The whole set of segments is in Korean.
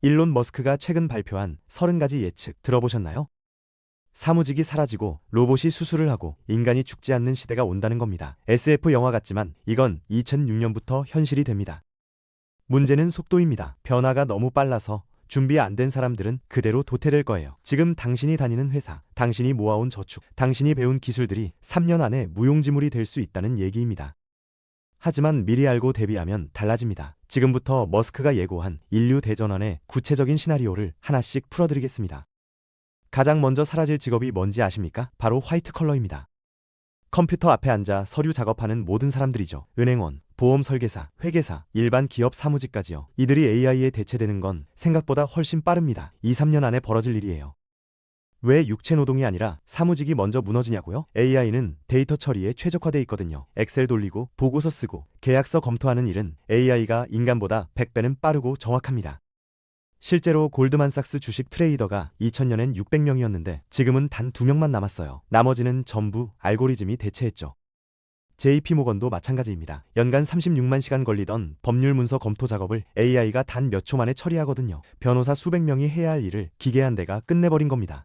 일론 머스크가 최근 발표한 30가지 예측 들어보셨나요? 사무직이 사라지고 로봇이 수술을 하고 인간이 죽지 않는 시대가 온다는 겁니다. SF 영화 같지만 이건 2006년부터 현실이 됩니다. 문제는 속도입니다. 변화가 너무 빨라서 준비 안 된 사람들은 그대로 도태될 거예요. 지금 당신이 다니는 회사, 당신이 모아온 저축, 당신이 배운 기술들이 3년 안에 무용지물이 될 수 있다는 얘기입니다. 하지만 미리 알고 대비하면 달라집니다. 지금부터 머스크가 예고한 인류 대전환의 구체적인 시나리오를 하나씩 풀어드리겠습니다. 가장 먼저 사라질 직업이 뭔지 아십니까? 바로 화이트 컬러입니다. 컴퓨터 앞에 앉아 서류 작업하는 모든 사람들이죠. 은행원, 보험 설계사, 회계사, 일반 기업 사무직까지요. 이들이 AI에 대체되는 건 생각보다 훨씬 빠릅니다. 2, 3년 안에 벌어질 일이에요. 왜 육체 노동이 아니라 사무직이 먼저 무너지냐고요? AI는 데이터 처리에 최적화돼 있거든요. 엑셀 돌리고 보고서 쓰고 계약서 검토하는 일은 AI가 인간보다 100배는 빠르고 정확합니다. 실제로 골드만삭스 주식 트레이더가 2000년엔 600명이었는데 지금은 단 2명만 남았어요. 나머지는 전부 알고리즘이 대체했죠. JP모건도 마찬가지입니다. 연간 36만 시간 걸리던 법률 문서 검토 작업을 AI가 단 몇 초 만에 처리하거든요. 변호사 수백 명이 해야 할 일을 기계 한 대가 끝내버린 겁니다.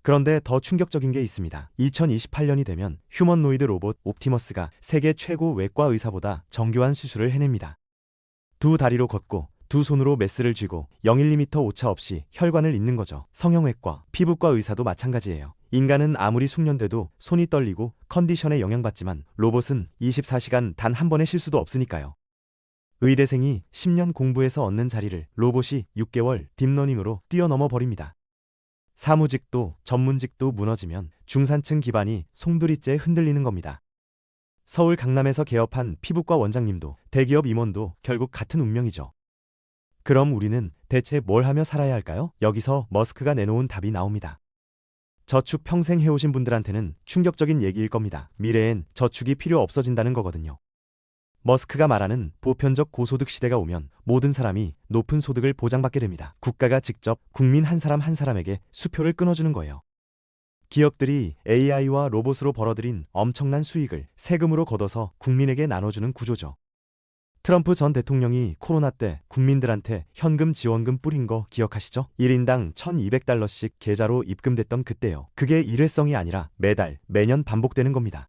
그런데 더 충격적인 게 있습니다. 2028년이 되면 휴머노이드 로봇 옵티머스가 세계 최고 외과 의사보다 정교한 수술을 해냅니다. 두 다리로 걷고 두 손으로 메스를 쥐고 0.1mm 오차 없이 혈관을 잇는 거죠. 성형외과, 피부과 의사도 마찬가지예요. 인간은 아무리 숙련돼도 손이 떨리고 컨디션에 영향받지만 로봇은 24시간 단 한 번의 실수도 없으니까요. 의대생이 10년 공부해서 얻는 자리를 로봇이 6개월 딥러닝으로 뛰어넘어 버립니다. 사무직도 전문직도 무너지면 중산층 기반이 송두리째 흔들리는 겁니다. 서울 강남에서 개업한 피부과 원장님도 대기업 임원도 결국 같은 운명이죠. 그럼 우리는 대체 뭘 하며 살아야 할까요? 여기서 머스크가 내놓은 답이 나옵니다. 저축 평생 해오신 분들한테는 충격적인 얘기일 겁니다. 미래엔 저축이 필요 없어진다는 거거든요. 머스크가 말하는 보편적 고소득 시대가 오면 모든 사람이 높은 소득을 보장받게 됩니다. 국가가 직접 국민 한 사람 한 사람에게 수표를 끊어주는 거예요. 기업들이 AI와 로봇으로 벌어들인 엄청난 수익을 세금으로 걷어서 국민에게 나눠주는 구조죠. 트럼프 전 대통령이 코로나 때 국민들한테 현금 지원금 뿌린 거 기억하시죠? 1인당 1200달러씩 계좌로 입금됐던 그때요. 그게 일회성이 아니라 매달, 매년 반복되는 겁니다.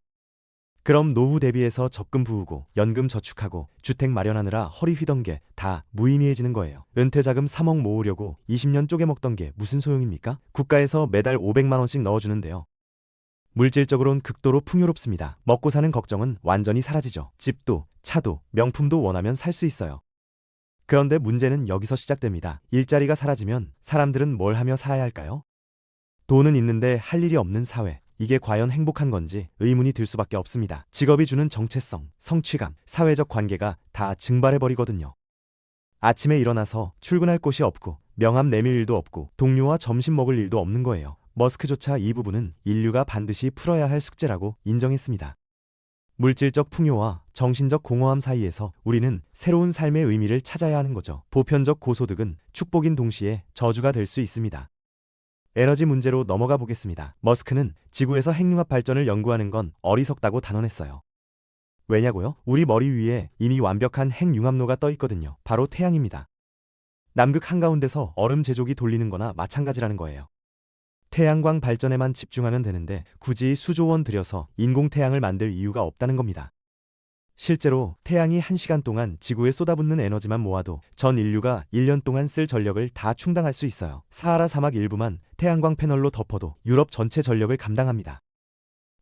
그럼 노후 대비해서 적금 부으고 연금 저축하고 주택 마련하느라 허리 휘던 게 다 무의미해지는 거예요. 은퇴자금 3억 모으려고 20년 쪼개먹던 게 무슨 소용입니까? 국가에서 매달 500만 원씩 넣어주는데요. 물질적으로는 극도로 풍요롭습니다. 먹고 사는 걱정은 완전히 사라지죠. 집도, 차도, 명품도 원하면 살 수 있어요. 그런데 문제는 여기서 시작됩니다. 일자리가 사라지면 사람들은 뭘 하며 살아야 할까요? 돈은 있는데 할 일이 없는 사회. 이게 과연 행복한 건지 의문이 들 수밖에 없습니다. 직업이 주는 정체성, 성취감, 사회적 관계가 다 증발해버리거든요. 아침에 일어나서 출근할 곳이 없고 명함 내밀 일도 없고 동료와 점심 먹을 일도 없는 거예요. 머스크조차 이 부분은 인류가 반드시 풀어야 할 숙제라고 인정했습니다. 물질적 풍요와 정신적 공허함 사이에서 우리는 새로운 삶의 의미를 찾아야 하는 거죠. 보편적 고소득은 축복인 동시에 저주가 될 수 있습니다. 에너지 문제로 넘어가 보겠습니다. 머스크는 지구에서 핵융합 발전을 연구하는 건 어리석다고 단언했어요. 왜냐고요? 우리 머리 위에 이미 완벽한 핵융합로가 떠 있거든요. 바로 태양입니다. 남극 한가운데서 얼음 제조기 돌리는 거나 마찬가지라는 거예요. 태양광 발전에만 집중하면 되는데 굳이 수조 원 들여서 인공태양을 만들 이유가 없다는 겁니다. 실제로 태양이 1시간 동안 지구에 쏟아붓는 에너지만 모아도 전 인류가 1년 동안 쓸 전력을 다 충당할 수 있어요. 사하라 사막 일부만 태양광 패널로 덮어도 유럽 전체 전력을 감당합니다.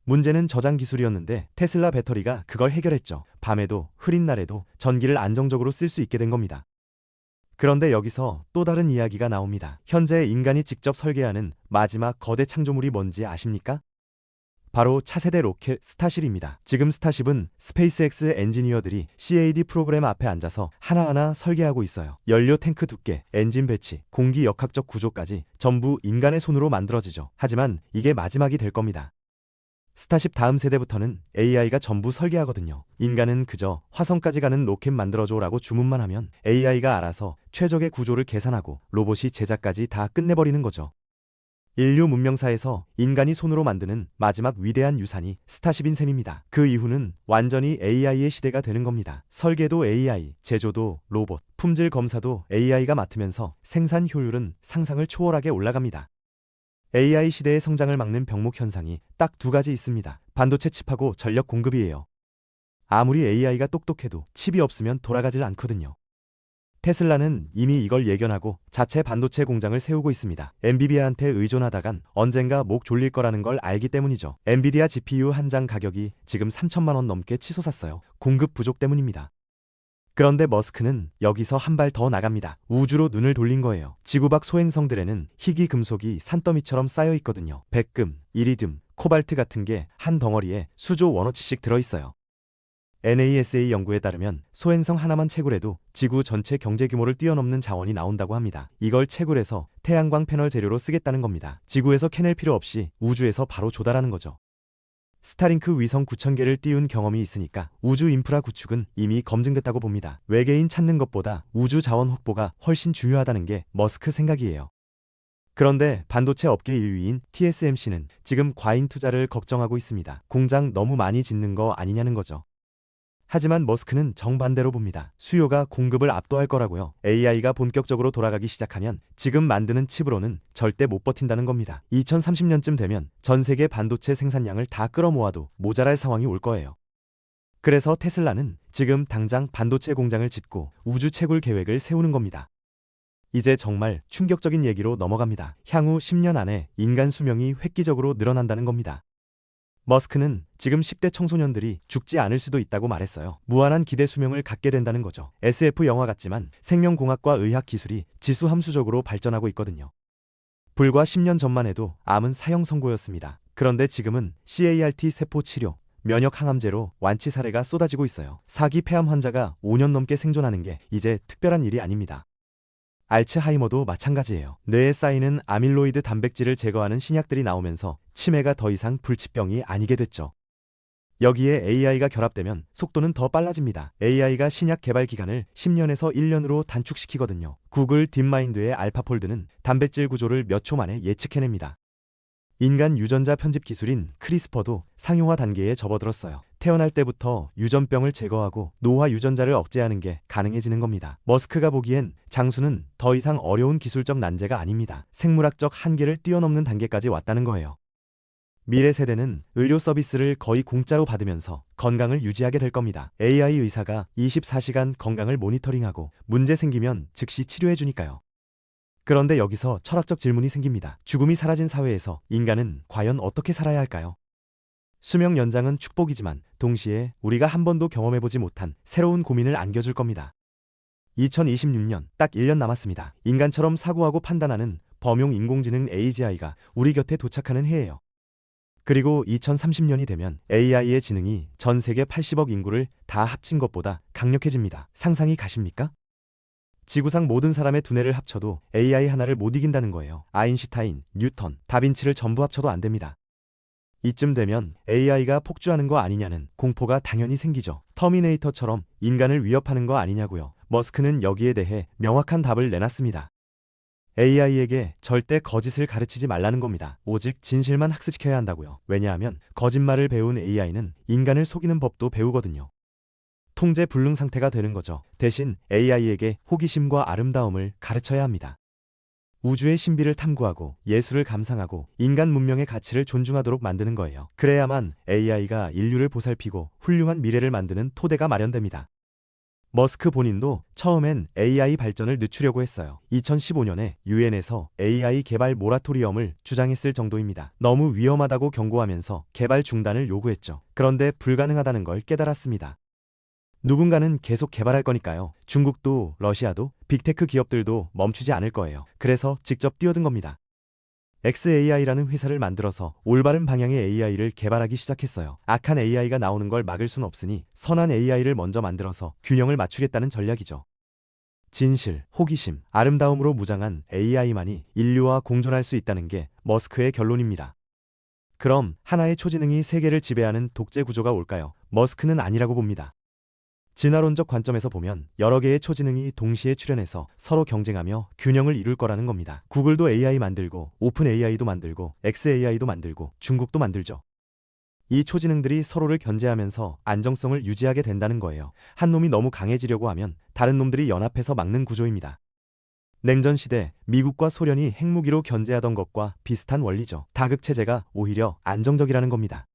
문제는 저장 기술이었는데 테슬라 배터리가 그걸 해결했죠. 밤에도 흐린 날에도 전기를 안정적으로 쓸 수 있게 된 겁니다. 그런데 여기서 또 다른 이야기가 나옵니다. 현재 인간이 직접 설계하는 마지막 거대 창조물이 뭔지 아십니까? 바로 차세대 로켓 스타쉽입니다. 지금 스타쉽은 스페이스X 엔지니어들이 CAD 프로그램 앞에 앉아서 하나하나 설계하고 있어요. 연료 탱크 두께, 엔진 배치, 공기 역학적 구조까지 전부 인간의 손으로 만들어지죠. 하지만 이게 마지막이 될 겁니다. 스타쉽 다음 세대부터는 AI가 전부 설계하거든요. 인간은 그저 화성까지 가는 로켓 만들어줘라고 주문만 하면 AI가 알아서 최적의 구조를 계산하고 로봇이 제작까지 다 끝내버리는 거죠. 인류 문명사에서 인간이 손으로 만드는 마지막 위대한 유산이 스타쉽인 셈입니다. 그 이후는 완전히 AI의 시대가 되는 겁니다. 설계도 AI, 제조도 로봇, 품질 검사도 AI가 맡으면서 생산 효율은 상상을 초월하게 올라갑니다. AI 시대의 성장을 막는 병목 현상이 딱 두 가지 있습니다. 반도체 칩하고 전력 공급이에요. 아무리 AI가 똑똑해도 칩이 없으면 돌아가질 않거든요. 테슬라는 이미 이걸 예견하고 자체 반도체 공장을 세우고 있습니다. 엔비디아한테 의존하다간 언젠가 목 졸릴 거라는 걸 알기 때문이죠. 엔비디아 GPU 한 장 가격이 지금 3천만 원 넘게 치솟았어요. 공급 부족 때문입니다. 그런데 머스크는 여기서 한 발 더 나갑니다. 우주로 눈을 돌린 거예요. 지구 밖 소행성들에는 희귀 금속이 산더미처럼 쌓여 있거든요. 백금, 이리듐, 코발트 같은 게 한 덩어리에 수조 원어치씩 들어있어요. NASA 연구에 따르면 소행성 하나만 채굴해도 지구 전체 경제 규모를 뛰어넘는 자원이 나온다고 합니다. 이걸 채굴해서 태양광 패널 재료로 쓰겠다는 겁니다. 지구에서 캐낼 필요 없이 우주에서 바로 조달하는 거죠. 스타링크 위성 9,000개를 띄운 경험이 있으니까 우주 인프라 구축은 이미 검증됐다고 봅니다. 외계인 찾는 것보다 우주 자원 확보가 훨씬 중요하다는 게 머스크 생각이에요. 그런데 반도체 업계 1위인 TSMC는 지금 과잉 투자를 걱정하고 있습니다. 공장 너무 많이 짓는 거 아니냐는 거죠. 하지만 머스크는 정반대로 봅니다. 수요가 공급을 압도할 거라고요. AI가 본격적으로 돌아가기 시작하면 지금 만드는 칩으로는 절대 못 버틴다는 겁니다. 2030년쯤 되면 전 세계 반도체 생산량을 다 끌어모아도 모자랄 상황이 올 거예요. 그래서 테슬라는 지금 당장 반도체 공장을 짓고 우주 채굴 계획을 세우는 겁니다. 이제 정말 충격적인 얘기로 넘어갑니다. 향후 10년 안에 인간 수명이 획기적으로 늘어난다는 겁니다. 머스크는 지금 10대 청소년들이 죽지 않을 수도 있다고 말했어요. 무한한 기대 수명을 갖게 된다는 거죠. SF 영화 같지만 생명공학과 의학 기술이 지수함수적으로 발전하고 있거든요. 불과 10년 전만 해도 암은 사형 선고였습니다. 그런데 지금은 CAR-T 세포 치료, 면역 항암제로 완치 사례가 쏟아지고 있어요. 사기 폐암 환자가 5년 넘게 생존하는 게 이제 특별한 일이 아닙니다. 알츠하이머도 마찬가지예요. 뇌에 쌓이는 아밀로이드 단백질을 제거하는 신약들이 나오면서 치매가 더 이상 불치병이 아니게 됐죠. 여기에 AI가 결합되면 속도는 더 빨라집니다. AI가 신약 개발 기간을 10년에서 1년으로 단축시키거든요. 구글 딥마인드의 알파폴드는 단백질 구조를 몇 초 만에 예측해냅니다. 인간 유전자 편집 기술인 크리스퍼도 상용화 단계에 접어들었어요. 태어날 때부터 유전병을 제거하고 노화 유전자를 억제하는 게 가능해지는 겁니다. 머스크가 보기엔 장수는 더 이상 어려운 기술적 난제가 아닙니다. 생물학적 한계를 뛰어넘는 단계까지 왔다는 거예요. 미래 세대는 의료 서비스를 거의 공짜로 받으면서 건강을 유지하게 될 겁니다. AI 의사가 24시간 건강을 모니터링하고 문제 생기면 즉시 치료해 주니까요. 그런데 여기서 철학적 질문이 생깁니다. 죽음이 사라진 사회에서 인간은 과연 어떻게 살아야 할까요? 수명 연장은 축복이지만 동시에 우리가 한 번도 경험해보지 못한 새로운 고민을 안겨줄 겁니다. 2026년 딱 1년 남았습니다. 인간처럼 사고하고 판단하는 범용 인공지능 AGI가 우리 곁에 도착하는 해예요. 그리고 2030년이 되면 AI의 지능이 전 세계 80억 인구를 다 합친 것보다 강력해집니다. 상상이 가십니까? 지구상 모든 사람의 두뇌를 합쳐도 AI 하나를 못 이긴다는 거예요. 아인슈타인, 뉴턴, 다빈치를 전부 합쳐도 안 됩니다. 이쯤 되면 AI가 폭주하는 거 아니냐는 공포가 당연히 생기죠. 터미네이터처럼 인간을 위협하는 거 아니냐고요. 머스크는 여기에 대해 명확한 답을 내놨습니다. AI에게 절대 거짓을 가르치지 말라는 겁니다. 오직 진실만 학습시켜야 한다고요. 왜냐하면 거짓말을 배운 AI는 인간을 속이는 법도 배우거든요. 통제 불능 상태가 되는 거죠. 대신 AI에게 호기심과 아름다움을 가르쳐야 합니다. 우주의 신비를 탐구하고 예술을 감상하고 인간 문명의 가치를 존중하도록 만드는 거예요. 그래야만 AI가 인류를 보살피고 훌륭한 미래를 만드는 토대가 마련됩니다. 머스크 본인도 처음엔 AI 발전을 늦추려고 했어요. 2015년에 유엔에서 AI 개발 모라토리엄을 주장했을 정도입니다. 너무 위험하다고 경고하면서 개발 중단을 요구했죠. 그런데 불가능하다는 걸 깨달았습니다. 누군가는 계속 개발할 거니까요. 중국도 러시아도 빅테크 기업들도 멈추지 않을 거예요. 그래서 직접 뛰어든 겁니다. xAI라는 회사를 만들어서 올바른 방향의 AI를 개발하기 시작했어요. 악한 AI가 나오는 걸 막을 순 없으니 선한 AI를 먼저 만들어서 균형을 맞추겠다는 전략이죠. 진실, 호기심, 아름다움으로 무장한 AI만이 인류와 공존할 수 있다는 게 머스크의 결론입니다. 그럼 하나의 초지능이 세계를 지배하는 독재 구조가 올까요? 머스크는 아니라고 봅니다. 진화론적 관점에서 보면 여러 개의 초지능이 동시에 출현해서 서로 경쟁하며 균형을 이룰 거라는 겁니다. 구글도 AI 만들고 오픈 AI도 만들고 xAI도 만들고 중국도 만들죠. 이 초지능들이 서로를 견제하면서 안정성을 유지하게 된다는 거예요. 한 놈이 너무 강해지려고 하면 다른 놈들이 연합해서 막는 구조입니다. 냉전 시대 미국과 소련이 핵무기로 견제하던 것과 비슷한 원리죠. 다극체제가 오히려 안정적이라는 겁니다.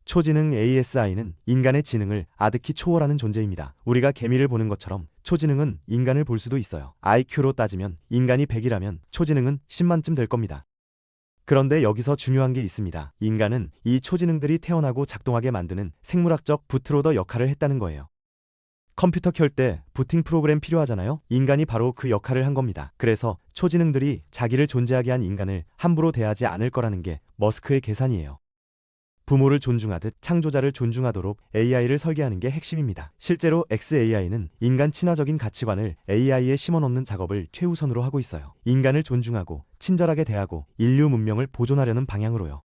초지능 ASI는 인간의 지능을 아득히 초월하는 존재입니다. 우리가 개미를 보는 것처럼 초지능은 인간을 볼 수도 있어요. IQ로 따지면 인간이 100이라면 초지능은 10만쯤 될 겁니다. 그런데 여기서 중요한 게 있습니다. 인간은 이 초지능들이 태어나고 작동하게 만드는 생물학적 부트로더 역할을 했다는 거예요. 컴퓨터 켤 때 부팅 프로그램 필요하잖아요. 인간이 바로 그 역할을 한 겁니다. 그래서 초지능들이 자기를 존재하게 한 인간을 함부로 대하지 않을 거라는 게 머스크의 계산이에요. 부모를 존중하듯 창조자를 존중하도록 AI를 설계하는 게 핵심입니다. 실제로 xAI는 인간 친화적인 가치관을 AI에 심어넣는 작업을 최우선으로 하고 있어요. 인간을 존중하고 친절하게 대하고 인류 문명을 보존하려는 방향으로요.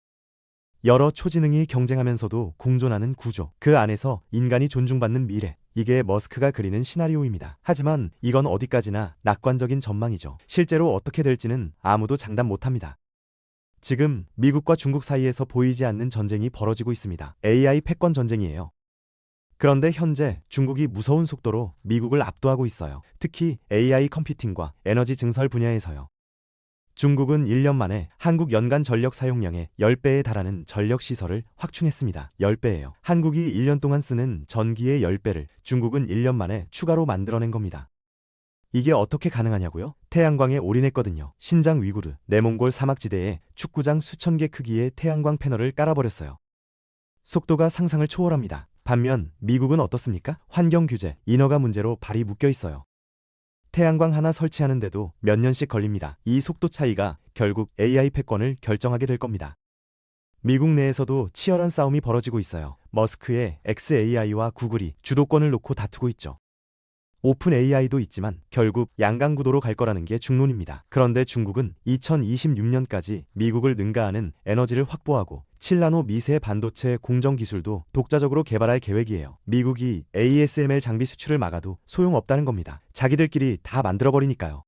여러 초지능이 경쟁하면서도 공존하는 구조, 그 안에서 인간이 존중받는 미래, 이게 머스크가 그리는 시나리오입니다. 하지만 이건 어디까지나 낙관적인 전망이죠. 실제로 어떻게 될지는 아무도 장담 못합니다. 지금 미국과 중국 사이에서 보이지 않는 전쟁이 벌어지고 있습니다. AI 패권 전쟁이에요. 그런데 현재 중국이 무서운 속도로 미국을 압도하고 있어요. 특히 AI 컴퓨팅과 에너지 증설 분야에서요. 중국은 1년 만에 한국 연간 전력 사용량의 10배에 달하는 전력 시설을 확충했습니다. 10배예요. 한국이 1년 동안 쓰는 전기의 10배를 중국은 1년 만에 추가로 만들어낸 겁니다. 이게 어떻게 가능하냐고요? 태양광에 올인했거든요. 신장 위구르, 내몽골 사막지대에 축구장 수천 개 크기의 태양광 패널을 깔아버렸어요. 속도가 상상을 초월합니다. 반면 미국은 어떻습니까? 환경 규제, 인허가 문제로 발이 묶여 있어요. 태양광 하나 설치하는데도 몇 년씩 걸립니다. 이 속도 차이가 결국 AI 패권을 결정하게 될 겁니다. 미국 내에서도 치열한 싸움이 벌어지고 있어요. 머스크의 xAI와 구글이 주도권을 놓고 다투고 있죠. 오픈 AI도 있지만 결국 양강구도로 갈 거라는 게 중론입니다. 그런데 중국은 2026년까지 미국을 능가하는 에너지를 확보하고 7나노 미세 반도체 공정 기술도 독자적으로 개발할 계획이에요. 미국이 ASML 장비 수출을 막아도 소용없다는 겁니다. 자기들끼리 다 만들어버리니까요.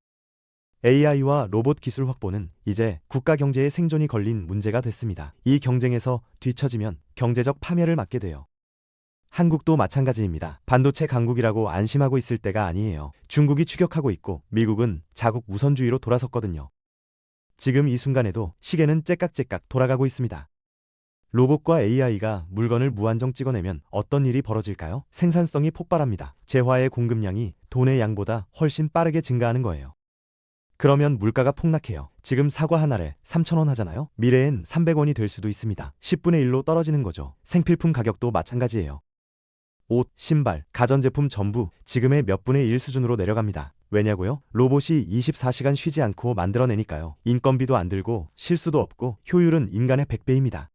AI와 로봇 기술 확보는 이제 국가 경제의 생존이 걸린 문제가 됐습니다. 이 경쟁에서 뒤처지면 경제적 파멸을 맞게 돼요. 한국도 마찬가지입니다. 반도체 강국이라고 안심하고 있을 때가 아니에요. 중국이 추격하고 있고 미국은 자국 우선주의로 돌아섰거든요. 지금 이 순간에도 시계는 째깍째깍 돌아가고 있습니다. 로봇과 AI가 물건을 무한정 찍어내면 어떤 일이 벌어질까요? 생산성이 폭발합니다. 재화의 공급량이 돈의 양보다 훨씬 빠르게 증가하는 거예요. 그러면 물가가 폭락해요. 지금 사과 한 알에 3,000원 하잖아요. 미래엔 300원이 될 수도 있습니다. 10분의 1로 떨어지는 거죠. 생필품 가격도 마찬가지예요. 옷, 신발, 가전제품 전부 지금의 몇 분의 1 수준으로 내려갑니다. 왜냐고요? 로봇이 24시간 쉬지 않고 만들어내니까요. 인건비도 안 들고 실수도 없고 효율은 인간의 100배입니다.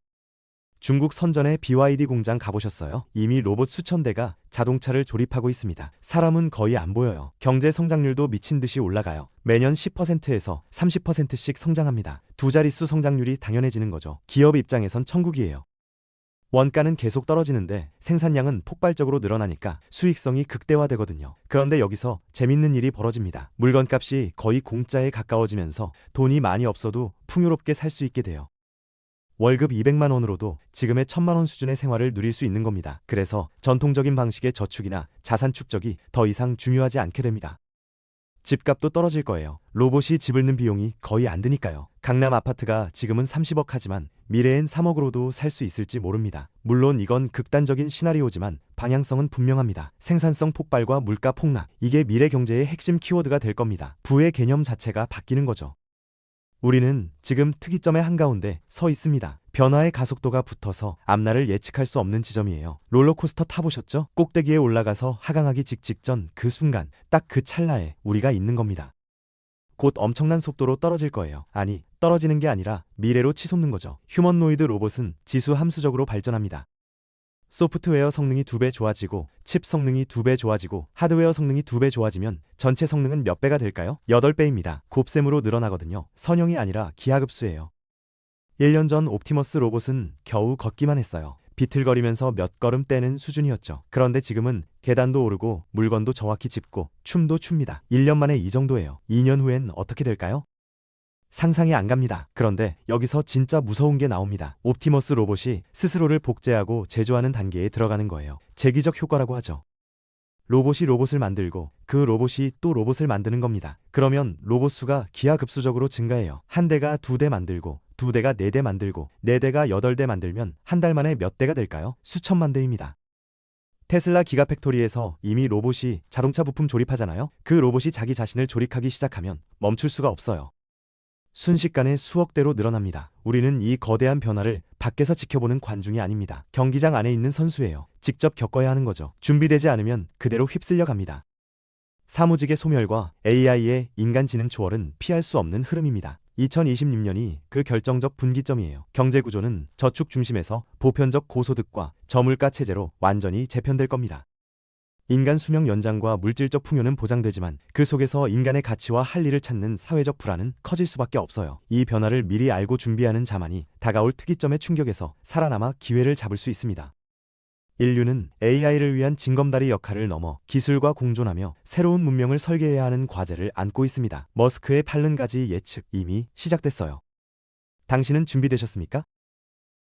중국 선전의 BYD 공장 가보셨어요? 이미 로봇 수천 대가 자동차를 조립하고 있습니다. 사람은 거의 안 보여요. 경제 성장률도 미친 듯이 올라가요. 매년 10%에서 30%씩 성장합니다. 두 자릿수 성장률이 당연해지는 거죠. 기업 입장에선 천국이에요. 원가는 계속 떨어지는데 생산량은 폭발적으로 늘어나니까 수익성이 극대화되거든요. 그런데 여기서 재밌는 일이 벌어집니다. 물건값이 거의 공짜에 가까워지면서 돈이 많이 없어도 풍요롭게 살 수 있게 돼요. 월급 200만 원으로도 지금의 1000만 원 수준의 생활을 누릴 수 있는 겁니다. 그래서 전통적인 방식의 저축이나 자산 축적이 더 이상 중요하지 않게 됩니다. 집값도 떨어질 거예요. 로봇이 집을 는 비용이 거의 안 드니까요. 강남 아파트가 지금은 30억 하지만 미래엔 3억으로도 살 수 있을지 모릅니다. 물론 이건 극단적인 시나리오지만 방향성은 분명합니다. 생산성 폭발과 물가 폭락, 이게 미래 경제의 핵심 키워드가 될 겁니다. 부의 개념 자체가 바뀌는 거죠. 우리는 지금 특이점의 한가운데 서 있습니다. 변화의 가속도가 붙어서 앞날을 예측할 수 없는 지점이에요. 롤러코스터 타보셨죠? 꼭대기에 올라가서 하강하기 직전 그 순간, 딱 그 찰나에 우리가 있는 겁니다. 곧 엄청난 속도로 떨어질 거예요. 아니, 떨어지는 게 아니라 미래로 치솟는 거죠. 휴머노이드 로봇은 지수 함수적으로 발전합니다. 소프트웨어 성능이 2배 좋아지고 칩 성능이 2배 좋아지고 하드웨어 성능이 2배 좋아지면 전체 성능은 몇 배가 될까요? 8배입니다. 곱셈으로 늘어나거든요. 선형이 아니라 기하급수예요. 1년 전 옵티머스 로봇은 겨우 걷기만 했어요. 비틀거리면서 몇 걸음 떼는 수준이었죠. 그런데 지금은 계단도 오르고 물건도 정확히 짚고 춤도 춥니다. 1년 만에 이 정도예요. 2년 후엔 어떻게 될까요? 상상이 안 갑니다. 그런데 여기서 진짜 무서운 게 나옵니다. 옵티머스 로봇이 스스로를 복제하고 제조하는 단계에 들어가는 거예요. 재기적 효과라고 하죠. 로봇이 로봇을 만들고 그 로봇이 또 로봇을 만드는 겁니다. 그러면 로봇 수가 기하급수적으로 증가해요. 한 대가 2대 만들고, 2대가 4대 만들고, 4대가 8대 만들면 한 달 만에 몇 대가 될까요? 수천만 대입니다. 테슬라 기가팩토리에서 이미 로봇이 자동차 부품 조립하잖아요. 그 로봇이 자기 자신을 조립하기 시작하면 멈출 수가 없어요. 순식간에 수억 대로 늘어납니다. 우리는 이 거대한 변화를 밖에서 지켜보는 관중이 아닙니다. 경기장 안에 있는 선수예요. 직접 겪어야 하는 거죠. 준비되지 않으면 그대로 휩쓸려 갑니다. 사무직의 소멸과 AI의 인간지능 초월은 피할 수 없는 흐름입니다. 2026년이 그 결정적 분기점이에요. 경제 구조는 저축 중심에서 보편적 고소득과 저물가 체제로 완전히 재편될 겁니다. 인간 수명 연장과 물질적 풍요는 보장되지만 그 속에서 인간의 가치와 할 일을 찾는 사회적 불안은 커질 수밖에 없어요. 이 변화를 미리 알고 준비하는 자만이 다가올 특이점의 충격에서 살아남아 기회를 잡을 수 있습니다. 인류는 AI를 위한 징검다리 역할을 넘어 기술과 공존하며 새로운 문명을 설계해야 하는 과제를 안고 있습니다. 머스크의 80가지 예측 이미 시작됐어요. 당신은 준비되셨습니까?